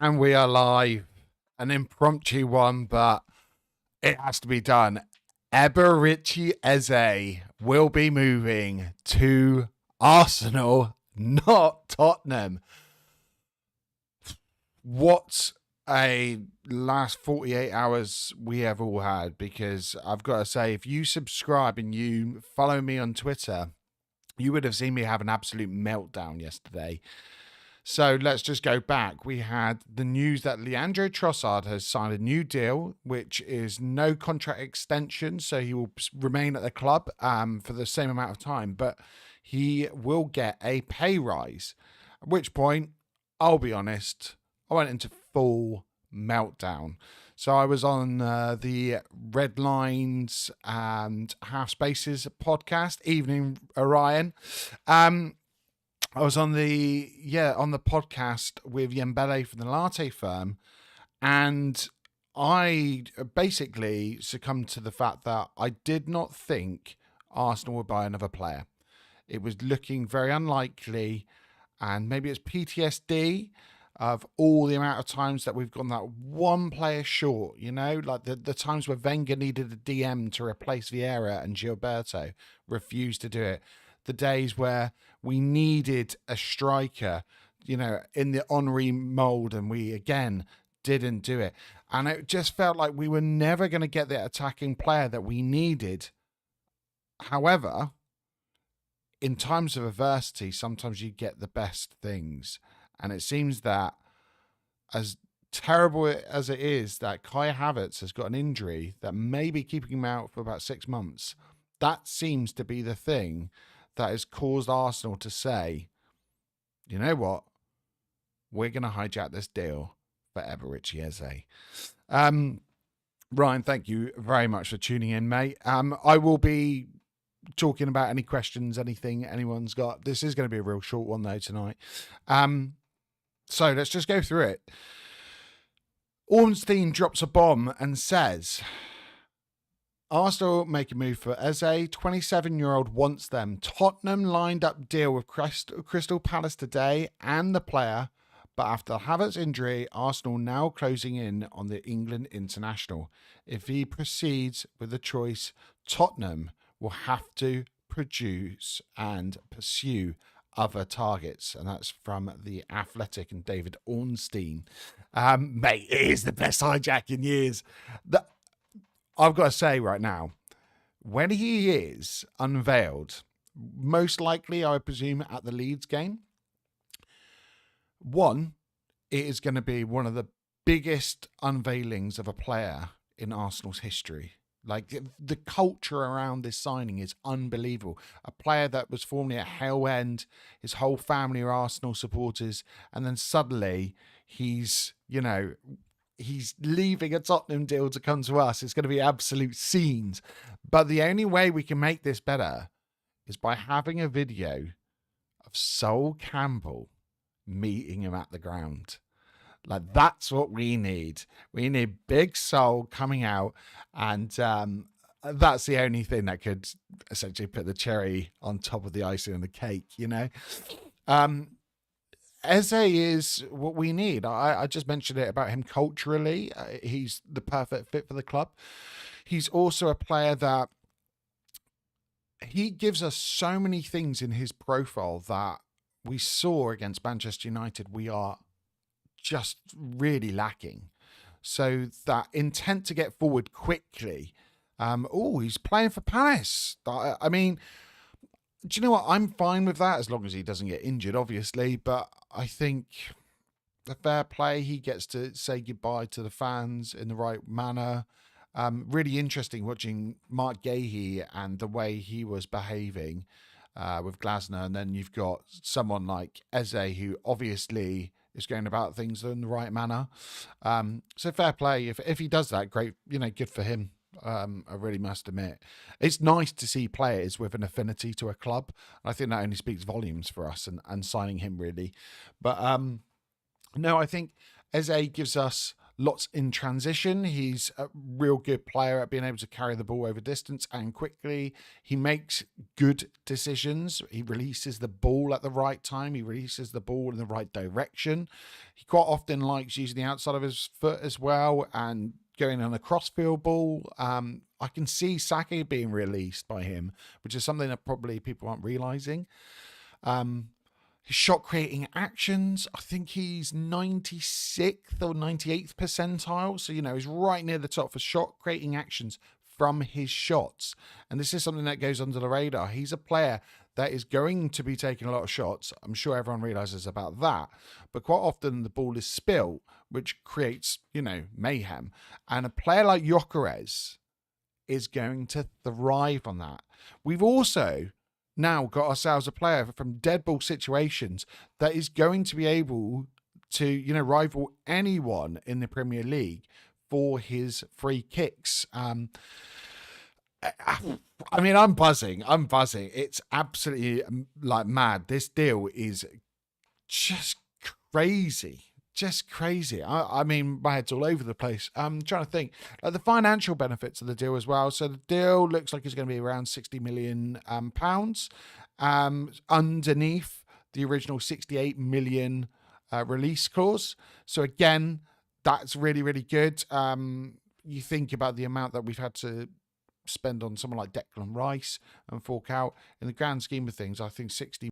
And we are live. An impromptu one, but it has to be done. Eberichi Eze will be moving to Arsenal, not Tottenham. What a last 48 hours we have all had, because I've got to say, if you subscribe and you follow me on Twitter, you would have seen me have an absolute meltdown yesterday. So let's just go back. We had the news that Leandro Trossard has signed a new deal, which is no contract extension. So he will remain at the club for the same amount of time, but he will get a pay rise. At which point, I'll be honest, I went into full meltdown. So I was on the Red Lines and Half Spaces podcast, Evening Orion. I was on the podcast with Yembele from the Latte Firm, and I basically succumbed to the fact that I did not think Arsenal would buy another player. It was looking very unlikely, and maybe it's PTSD of all the amount of times that we've gone that one player short, like the times where Wenger needed a DM to replace Vieira and Gilberto, refused to do it. The days where we needed a striker, in the Henry mold, and we again didn't do it. And it just felt like we were never going to get the attacking player that we needed. However, in times of adversity, sometimes you get the best things. And it seems that, as terrible as it is that Kai Havertz has got an injury that may be keeping him out for about 6 months, that seems to be the thing that has caused Arsenal to say, you know what, we're going to hijack this deal for Eberichi Eze. Ryan, thank you very much for tuning in, mate. I will be talking about any questions, anything anyone's got. This is going to be a real short one, though, tonight. So let's just go through it. Ornstein drops a bomb and says, Arsenal make a move for Eze. 27-year-old wants them. Tottenham lined up deal with Crystal Palace today and the player, but after Havertz's injury, Arsenal now closing in on the England international. If he proceeds with the choice, Tottenham will have to produce and pursue other targets. And that's from The Athletic and David Ornstein. Mate, it is the best hijack in years. I've got to say right now, when he is unveiled, most likely, I would presume, at the Leeds game, one, it is going to be one of the biggest unveilings of a player in Arsenal's history. Like, the culture around this signing is unbelievable. A player that was formerly at Hell End, his whole family are Arsenal supporters, and then suddenly he's leaving a Tottenham deal to come to us. It's going to be absolute scenes. But the only way we can make this better is by having a video of Sol Campbell meeting him at the ground. Like, that's what we need. We need Big Sol coming out, and that's the only thing that could essentially put the cherry on top of the icing on the cake, Eze is what we need. I just mentioned it about him culturally. He's the perfect fit for the club. He's also a player that he gives us so many things in his profile that we saw against Manchester United we are just really lacking. So that intent to get forward quickly. He's playing for Palace. I mean, do you know what? I'm fine with that as long as he doesn't get injured, obviously. But I think the fair play, he gets to say goodbye to the fans in the right manner. Really interesting watching Mark Gahey and the way he was behaving with Glasner. And then you've got someone like Eze, who obviously is going about things in the right manner. So fair play. If he does that, great, good for him. I really must admit, it's nice to see players with an affinity to a club. I think that only speaks volumes for us and signing him, really. But no, I think Eze gives us lots in transition. He's a real good player at being able to carry the ball over distance and quickly. He makes good decisions. He releases the ball at the right time. He releases the ball in the right direction. He quite often likes using the outside of his foot as well and going on a crossfield ball. I can see Saka being released by him, which is something that probably people aren't realizing. His shot creating actions, I think he's 96th or 98th percentile. So, he's right near the top for shot creating actions from his shots. And this is something that goes under the radar. He's a player that is going to be taking a lot of shots. I'm sure everyone realizes about that. But quite often the ball is spilt, which creates, mayhem. And a player like Gyökeres is going to thrive on that. We've also now got ourselves a player from dead ball situations that is going to be able to, rival anyone in the Premier League for his free kicks. I'm buzzing. It's absolutely like mad. This deal is just crazy. My head's all over the place. I'm trying to think the financial benefits of the deal as well. So the deal looks like it's going to be around £60 million underneath the original 68 million release clause. So again, that's really, really good. You think about the amount that we've had to spend on someone like Declan Rice and fork out. In the grand scheme of things, I think 60